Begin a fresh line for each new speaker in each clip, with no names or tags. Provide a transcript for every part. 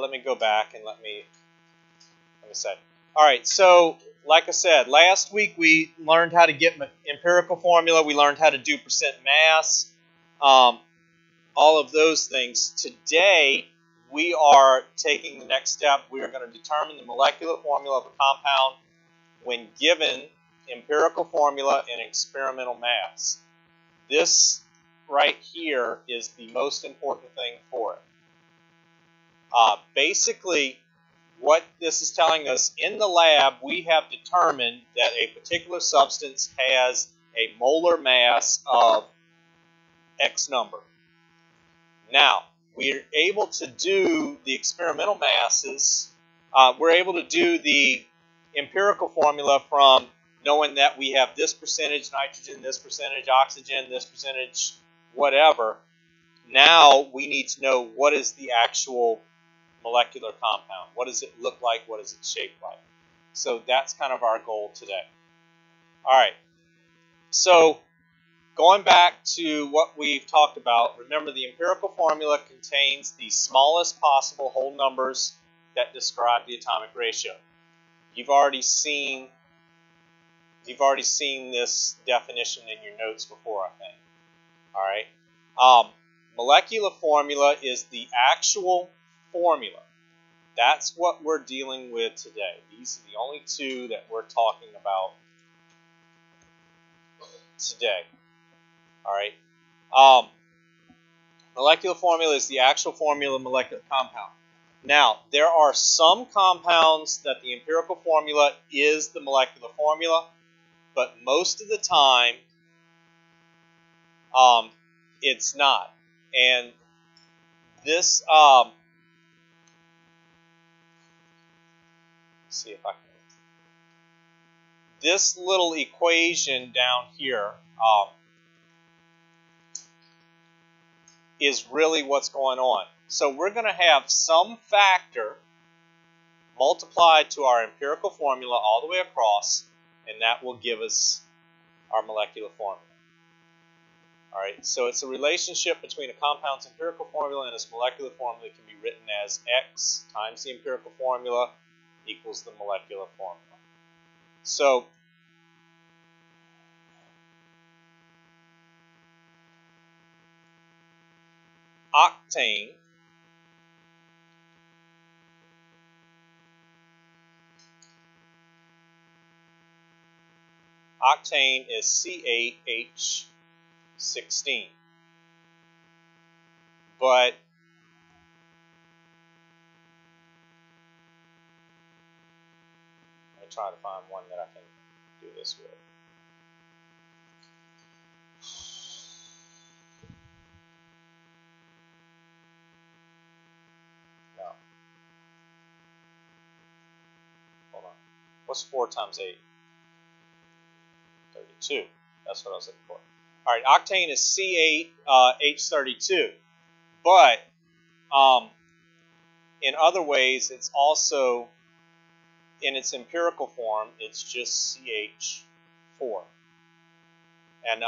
let me go back and let me say. All right, so like I said, last week we learned how to get empirical formula. We learned how to do percent mass, all of those things. Today, we are taking the next step. We are going to determine the molecular formula of a compound when given empirical formula and experimental mass. This right here is the most important thing for it. Basically, what this is telling us, in the lab, we have determined that a particular substance has a molar mass of X number. Now, we're able to do the experimental masses. We're able to do the empirical formula from knowing that we have this percentage nitrogen, this percentage oxygen, this percentage whatever. Now we need to know what is the actual molecular compound. What does it look like? What is it shaped like? So that's kind of our goal today. All right. So going back to what we've talked about, remember the empirical formula contains the smallest possible whole numbers that describe the atomic ratio. You've already seen this definition in your notes before, I think. All right. Molecular formula is the actual formula. That's what we're dealing with today. These are the only two that we're talking about today. All right. Molecular formula is the actual formula of molecular compound. Now, there are some compounds that the empirical formula is the molecular formula, but most of the time, it's not. And this, let's see if I can. This little equation down here is really what's going on. So we're going to have some factor multiplied to our empirical formula all the way across, and that will give us our molecular formula. All right, so it's a relationship between a compound's empirical formula and its molecular formula. It can be written as X times the empirical formula equals the molecular formula. So octane is C8H16. But let me try to find one that I can do this with. No. Hold on. What's 4 times 8? 32. That's what I was looking for. All right, octane is C8H32. But in other ways, it's also, in its empirical form, it's just CH4. And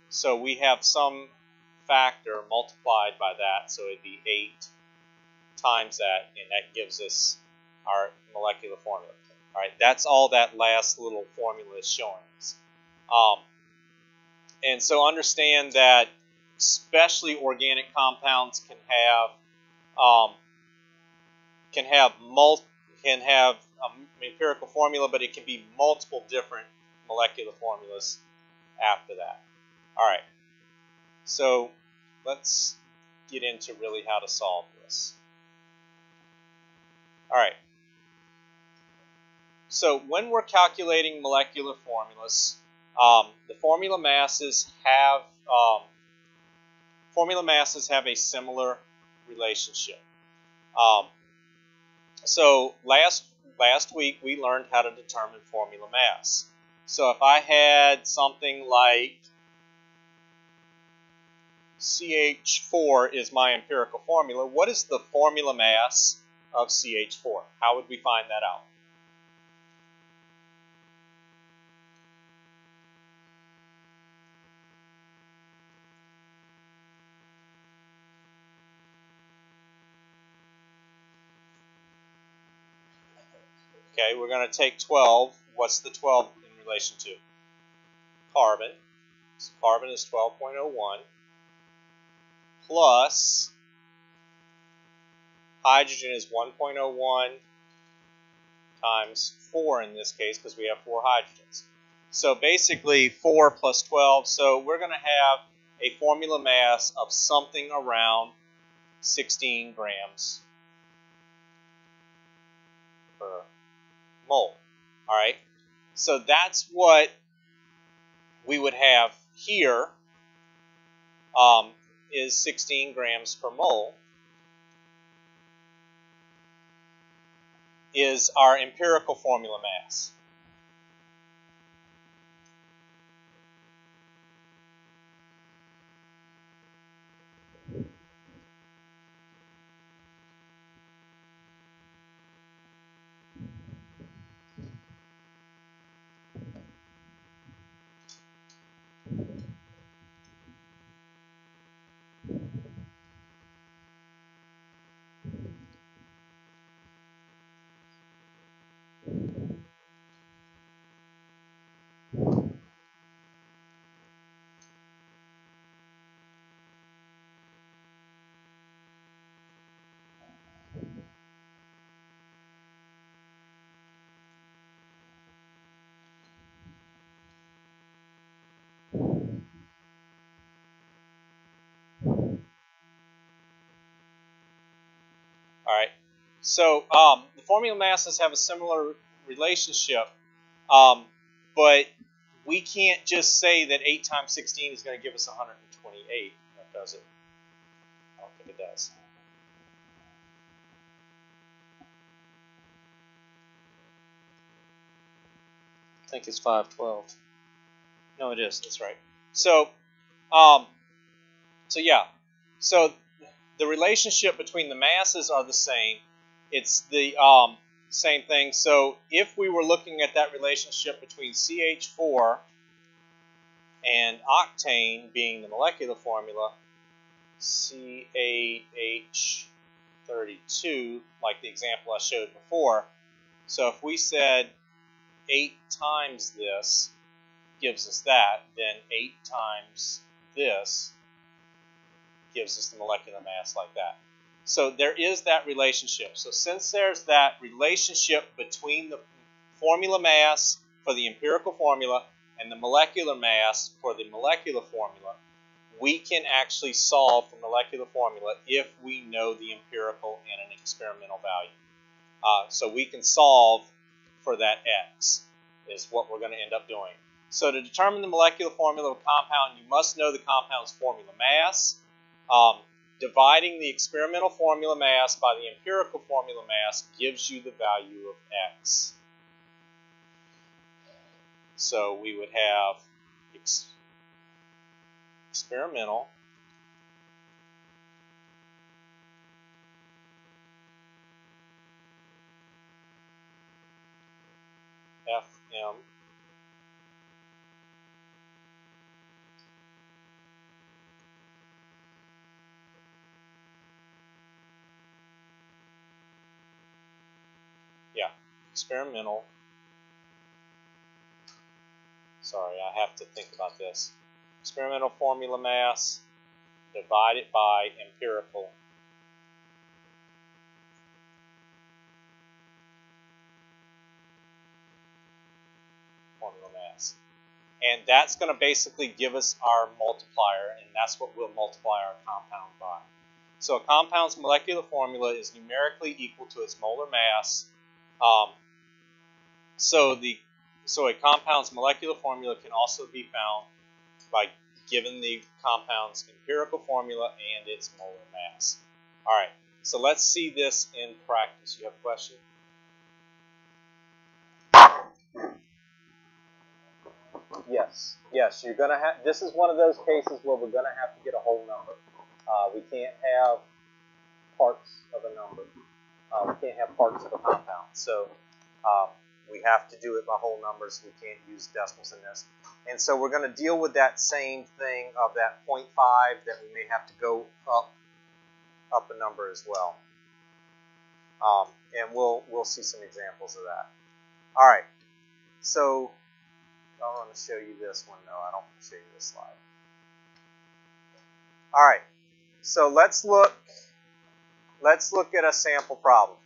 so we have some factor multiplied by that, so it'd be 8 times that, and that gives us our molecular formula. All right, that's all that last little formula is showing us. And so understand that especially organic compounds can have empirical formula, but it can be multiple different molecular formulas after that. All right, so let's get into really how to solve this. All right, so when we're calculating molecular formulas, the formula masses have a similar relationship. So last week we learned how to determine formula mass. So if I had something like CH4 is my empirical formula, what is the formula mass of CH4? How would we find that out? Okay, we're going to take 12. What's the 12 in relation to? Carbon. So carbon is 12.01 plus hydrogen is 1.01 times 4 in this case because we have 4 hydrogens. So basically 4 plus 12. So we're going to have a formula mass of something around 16 grams per mole. All right. So that's what we would have here is 16 grams per mole is our empirical formula mass. All right. So the formula masses have a similar relationship, but we can't just say that 8 times 16 is going to give us 128. That does it? I don't think it does. I think it's 512. No, it is. That's right. So, yeah. So the relationship between the masses are the same. It's the same thing. So if we were looking at that relationship between CH4 and octane being the molecular formula, CaH32, like the example I showed before. So if we said 8 times this gives us that, then 8 times this gives us the molecular mass like that. So there is that relationship. So since there's that relationship between the formula mass for the empirical formula and the molecular mass for the molecular formula, we can actually solve for molecular formula if we know the empirical and an experimental value. So we can solve for that X is what we're going to end up doing. So to determine the molecular formula of a compound, you must know the compound's formula mass. Dividing the experimental formula mass by the empirical formula mass gives you the value of X. So we would have experimental Fm experimental. Sorry, I have to think about this. Experimental formula mass divided by empirical formula mass. And that's going to basically give us our multiplier, and that's what we'll multiply our compound by. So a compound's molecular formula is numerically equal to its molar mass. So a compound's molecular formula can also be found by given the compound's empirical formula and its molar mass. All right, so let's see this in practice. You have a question? Yes, you're going to have, this is one of those cases where we're going to have to get a whole number. We can't have parts of a number. We can't have parts of a compound. So we have to do it by whole numbers. We can't use decimals in this. And so we're going to deal with that same thing of that 0.5 that we may have to go up a number as well. And we'll see some examples of that. All right, so I want to show you this one. No, I don't want to show you this slide. All right, so let's look at a sample problem.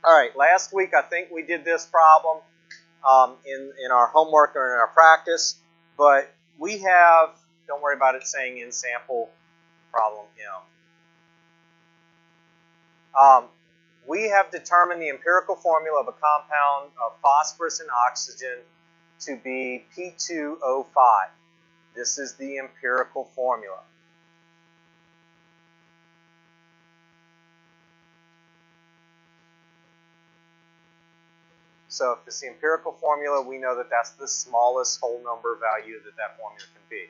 All right, last week I think we did this problem in our homework or in our practice, but we have, don't worry about it saying in sample problem M. We have determined the empirical formula of a compound of phosphorus and oxygen to be P2O5. This is the empirical formula. So if it's the empirical formula, we know that that's the smallest whole number value that formula can be.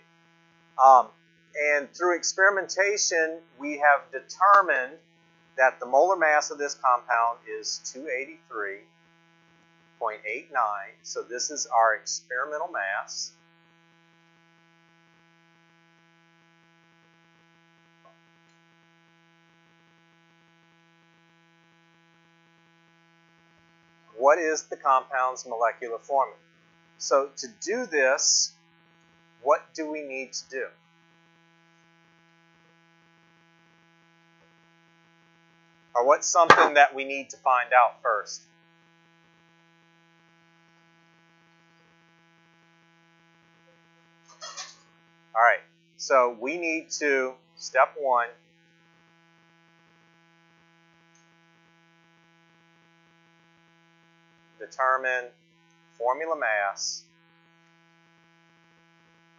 And through experimentation, we have determined that the molar mass of this compound is 283.89. So this is our experimental mass. What is the compound's molecular formula? So to do this, what do we need to do? Or what's something that we need to find out first? All right, so we need to, step one, determine formula mass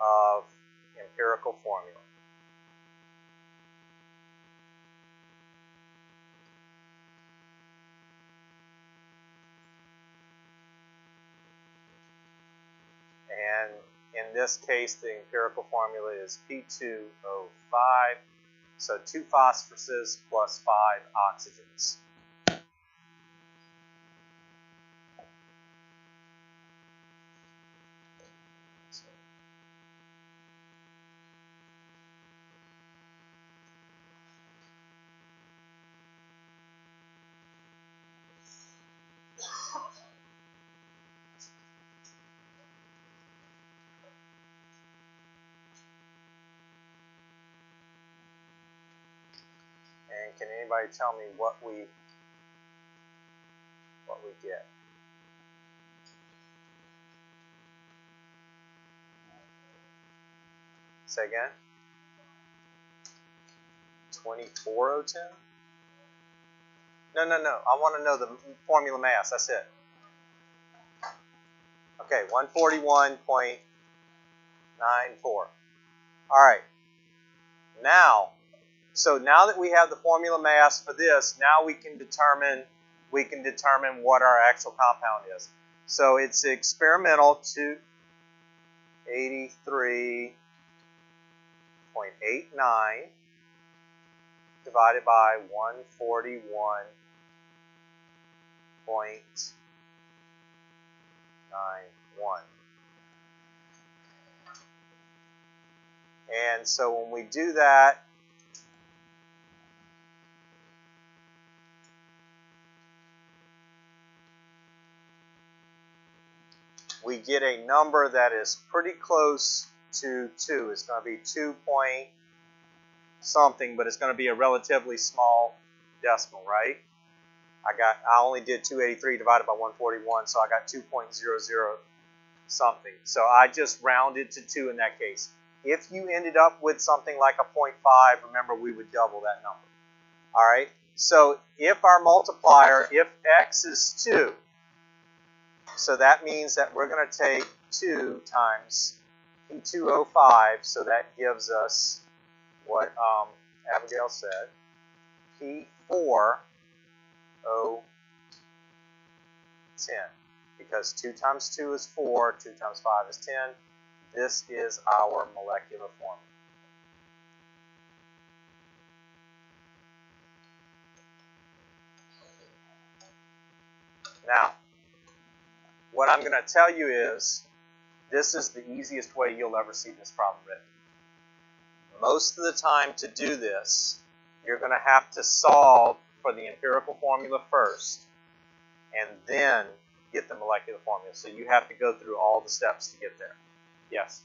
of empirical formula. And in this case, the empirical formula is P2O5, so 2 phosphoruses plus 5 oxygens. And can anybody tell me what we get? Say again? 24O10? No. I want to know the formula mass. That's it. Okay, 141.94. All right. Now that we have the formula mass for this, now we can determine what our actual compound is. So it's experimental 283.89 divided by 141.91. And so when we do that, we get a number that is pretty close to 2. It's going to be 2 point something, but it's going to be a relatively small decimal, right? I only did 283 divided by 141, so I got 2.00 something. So I just rounded to 2 in that case. If you ended up with something like a 0.5, remember we would double that number. All right? So if our multiplier, if x is 2, so that means that we're going to take 2 times P2O5, so that gives us what Abigail said, P4O10, because 2 times 2 is 4, 2 times 5 is 10. This is our molecular formula. Now, what I'm going to tell you is, this is the easiest way you'll ever see this problem written. Most of the time to do this, you're going to have to solve for the empirical formula first, and then get the molecular formula. So you have to go through all the steps to get there. Yes?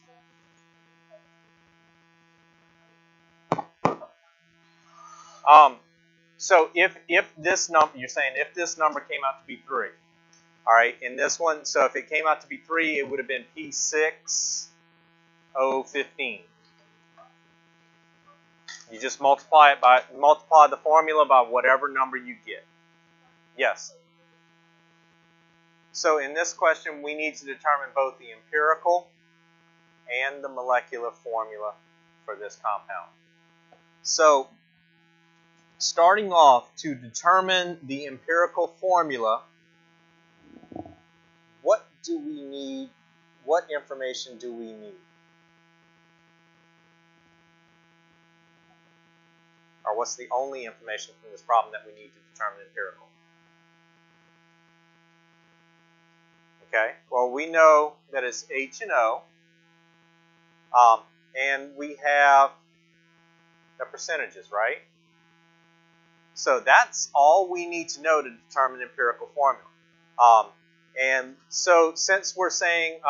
So if this number, you're saying if this number came out to be 3, all right, in this one, so if it came out to be 3, it would have been P6O15. You just multiply the formula by whatever number you get. Yes? So in this question, we need to determine both the empirical and the molecular formula for this compound. So starting off, to determine the empirical formula, what do we need? What information do we need? Or what's the only information from this problem that we need to determine empirical? Okay, well, we know that it's H and O, and we have the percentages, right? So that's all we need to know to determine empirical formula. And so since we're saying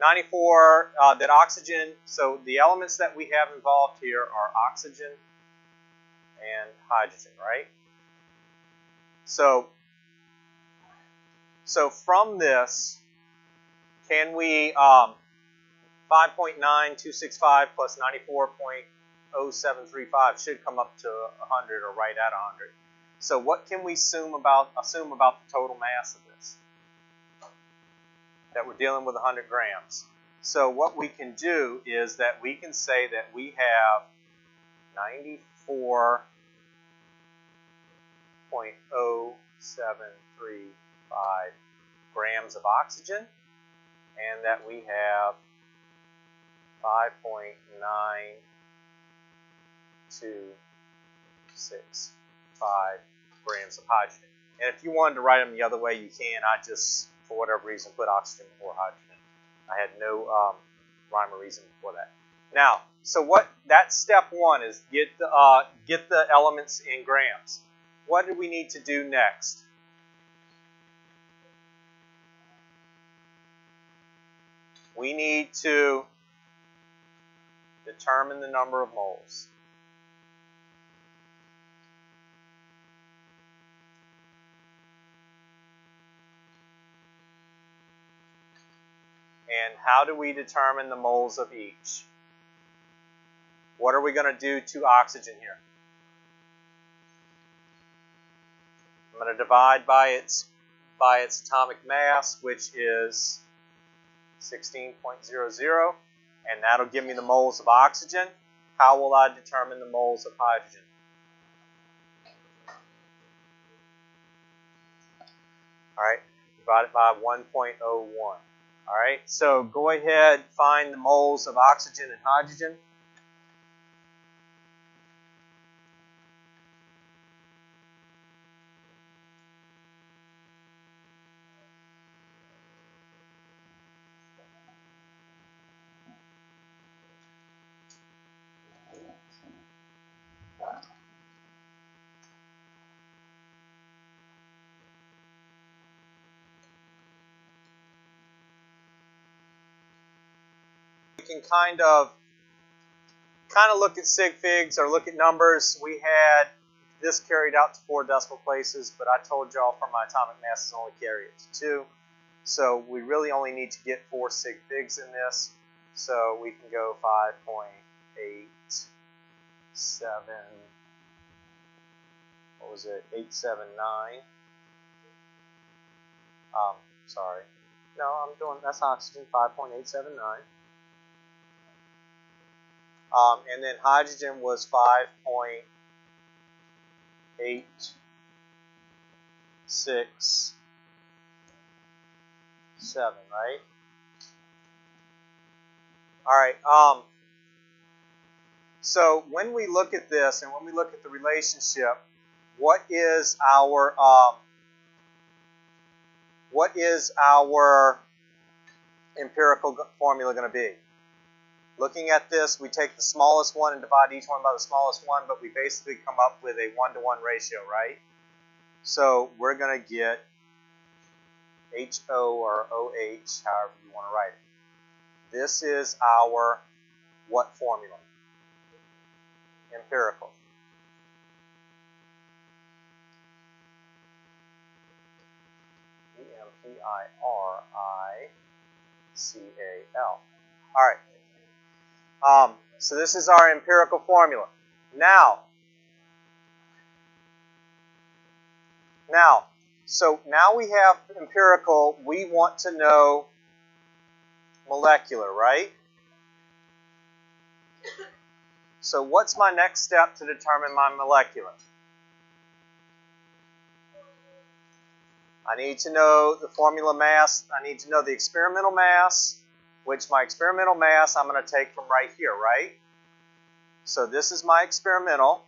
94, that oxygen, so the elements that we have involved here are oxygen and hydrogen, right? So from this, can we, 5.9265 plus 94.0735 should come up to 100 or right at 100. So what can we assume about the total mass of this? That we're dealing with 100 grams. So what we can do is that we can say that we have 94.0735 grams of oxygen, and that we have 5.9265 grams of hydrogen. And if you wanted to write them the other way, you can. I just, for whatever reason, put oxygen before hydrogen. I had no rhyme or reason before that. Now, so that's step 1 is get the elements in grams. What do we need to do next? We need to determine the number of moles. And how do we determine the moles of each? What are we going to do to oxygen here? I'm going to divide by its atomic mass, which is 16.00, and that'll give me the moles of oxygen. How will I determine the moles of hydrogen? All right, divided by 1.01. All right, so go ahead, find the moles of oxygen and hydrogen. We can kind of look at sig figs or look at numbers. We had this carried out to 4 decimal places, but I told y'all for my atomic masses only carry it to 2. So we really only need to get 4 sig figs in this. So we can go 5.87, what was it, 879. Sorry. No, that's oxygen, 5.879. And then hydrogen was 5.867, right? All right. So when we look at this and when we look at the relationship, what is our empirical formula going to be? Looking at this, we take the smallest one and divide each one by the smallest one, but we basically come up with a 1-to-1 ratio, right? So we're going to get HO or OH, however you want to write it. This is our what formula? Empirical. EMPIRICAL. All right. So this is our empirical formula. So now we have empirical. We want to know molecular, right? So what's my next step to determine my molecular? I need to know the formula mass. I need to know the experimental mass, which my experimental mass I'm going to take from right here, right? So this is my experimental,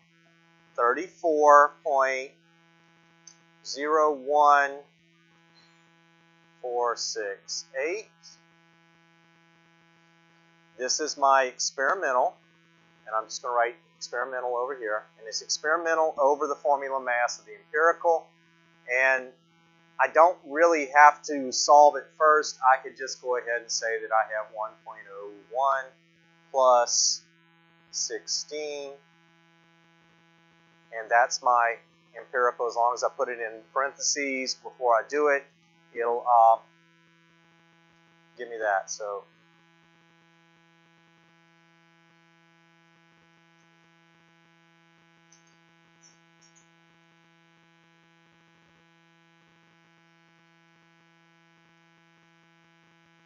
34.01468. This is my experimental, and I'm just going to write experimental over here. And it's experimental over the formula mass of the empirical. And I don't really have to solve it first. I could just go ahead and say that I have 1.01 plus 16. And that's my empirical. As long as I put it in parentheses before I do it, it'll give me that. So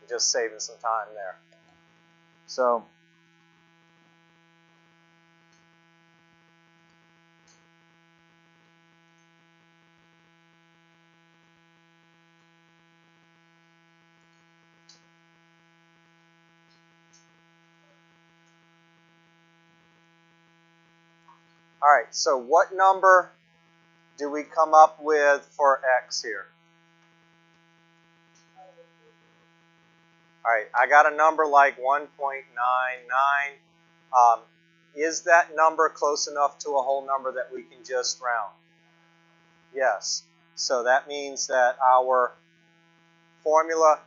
just saving some time there. So all right, so what number do we come up with for X here? All right, I got a number like 1.99. Is that number close enough to a whole number that we can just round? Yes. So that means that our formula,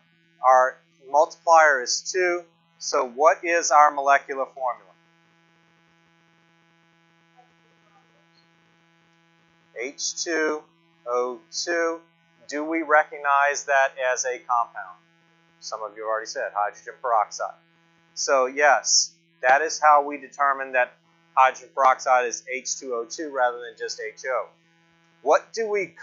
our multiplier is 2. So what is our molecular formula? H2O2. Do we recognize that as a compound? Some of you already said hydrogen peroxide. So yes, that is how we determine that hydrogen peroxide is H2O2 rather than just HO. What do we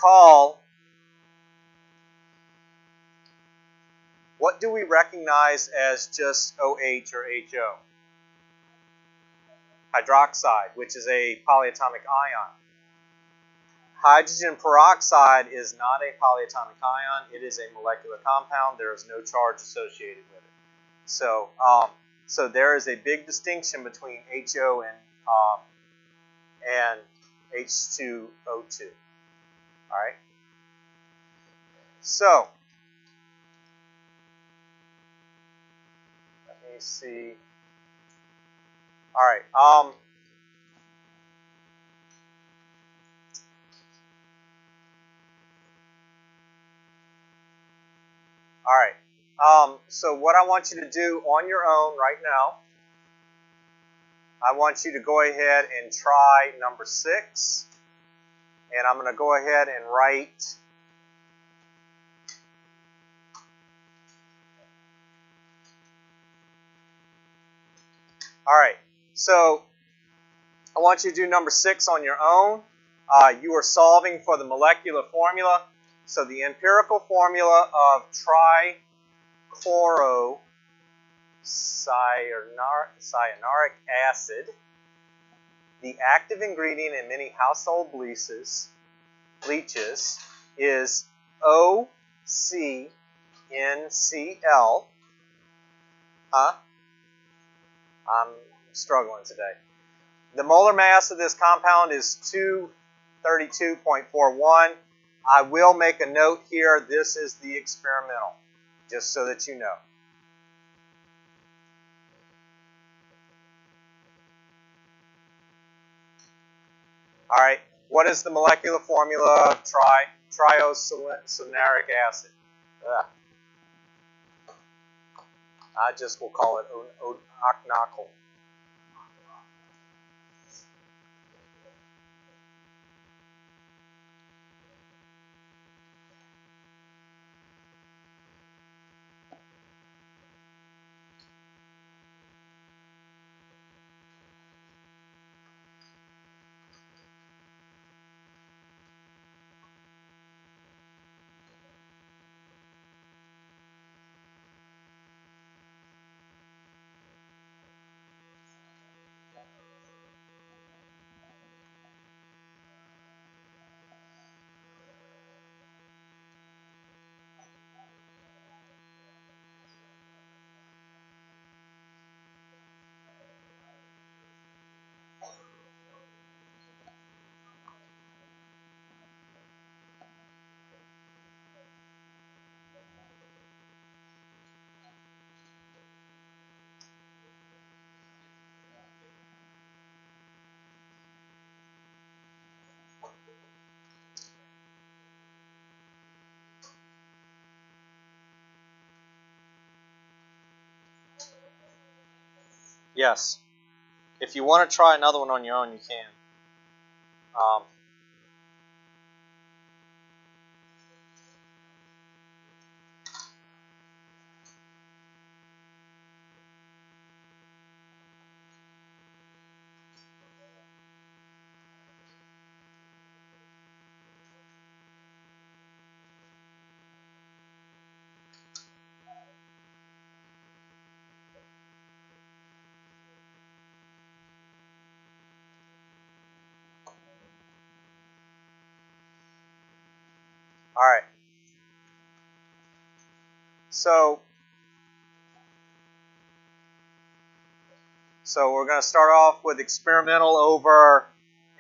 recognize as just OH or HO? Hydroxide, which is a polyatomic ion. Hydrogen peroxide is not a polyatomic ion. It is a molecular compound. There is no charge associated with it. So, so there is a big distinction between HO and H2O2. All right. So let me see. All right. All right. So what I want you to do on your own right now, I want you to go ahead and try number 6. And I'm going to go ahead and write all right. So I want you to do number 6 on your own. You are solving for the molecular formula. So the empirical formula of trichlorocyanuric acid, the active ingredient in many household bleaches, is OCNCl. I'm struggling today. The molar mass of this compound is 232.41. I will make a note here. This is the experimental, just so that you know. All right. What is the molecular formula of triocyanuric acid? Ugh. I just will call it Oknackle. Yes. If you want to try another one on your own, you can. All right. So we're going to start off with experimental over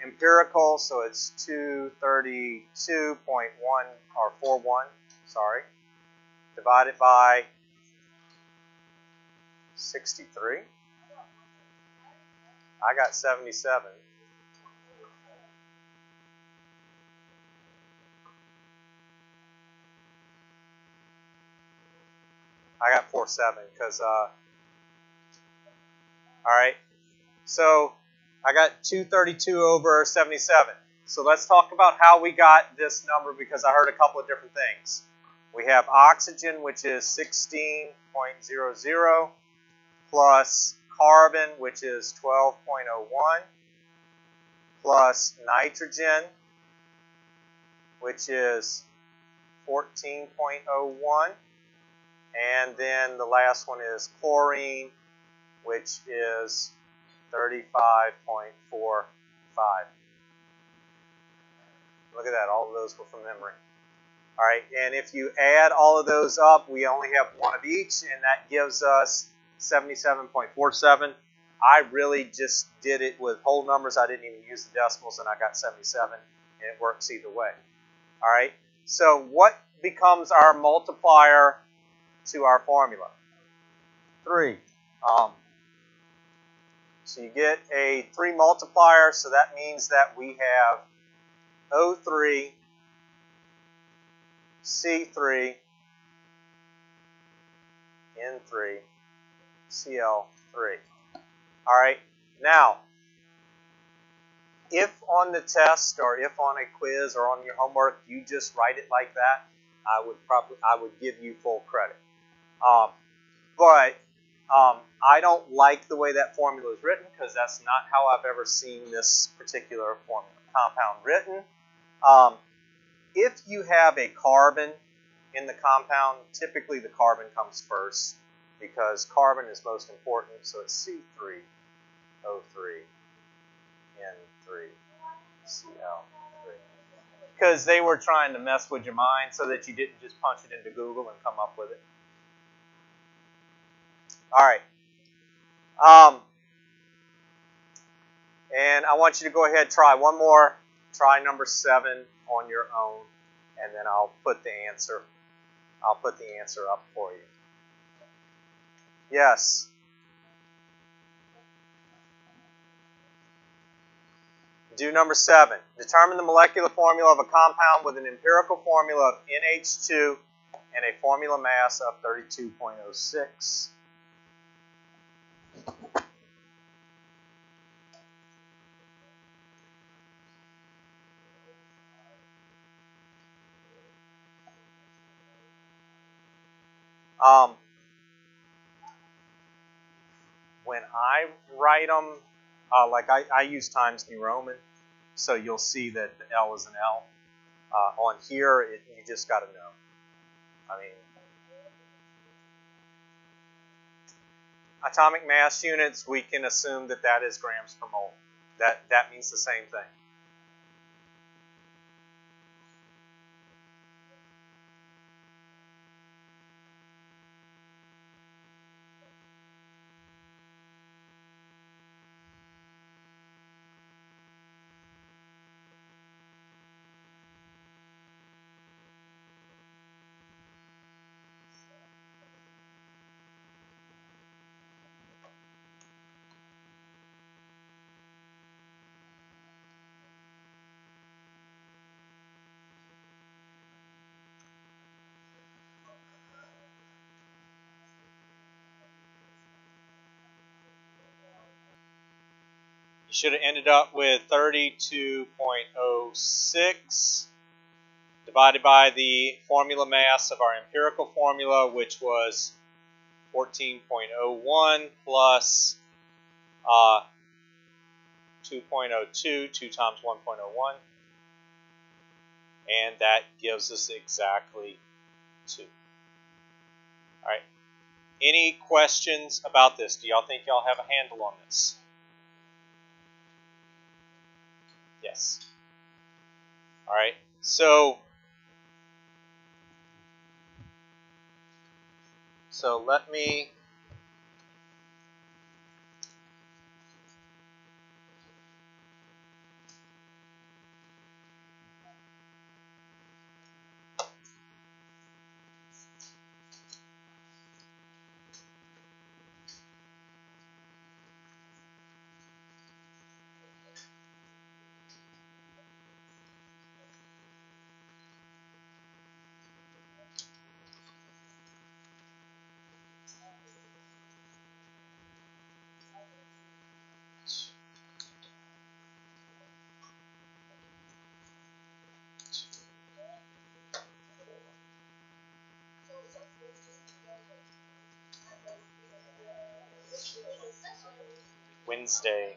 empirical. So it's 232.1 or 41, sorry, divided by 63. I got 77. I got 47 because, all right. So I got 232 over 77. So let's talk about how we got this number because I heard a couple of different things. We have oxygen, which is 16.00, plus carbon, which is 12.01, plus nitrogen, which is 14.01, and then the last one is chlorine, which is 35.45. Look at that, all of those were from memory. All right, and if you add all of those up, we only have one of each, and that gives us 77.47. I really just did it with whole numbers. I didn't even use the decimals, and I got 77, and it works either way. All right, so what becomes our multiplier to our formula? 3. So you get a 3 multiplier, so that means that we have O3, C3, N3, Cl3. All right, now, if on the test or if on a quiz or on your homework you just write it like that, I would give you full credit. But I don't like the way that formula is written because that's not how I've ever seen this particular compound written. If you have a carbon in the compound, typically the carbon comes first because carbon is most important. So it's C3O3, N3, Cl3. Because they were trying to mess with your mind so that you didn't just punch it into Google and come up with it. All right. And I want you to go ahead and try one more. Try number 7 on your own, and then I'll put the answer up for you. Yes. Do number 7. Determine the molecular formula of a compound with an empirical formula of NH2 and a formula mass of 32.06. When I write them, like I use Times New Roman, so you'll see that the L is an L. On here, you just got to know. I mean, atomic mass units, we can assume that that is grams per mole. That means the same thing. You should have ended up with 32.06 divided by the formula mass of our empirical formula, which was 14.01 plus 2.02, 2 times 1.01, and that gives us exactly 2. All right. Any questions about this? Do y'all think y'all have a handle on this? Yes. All right. So let me Wednesday.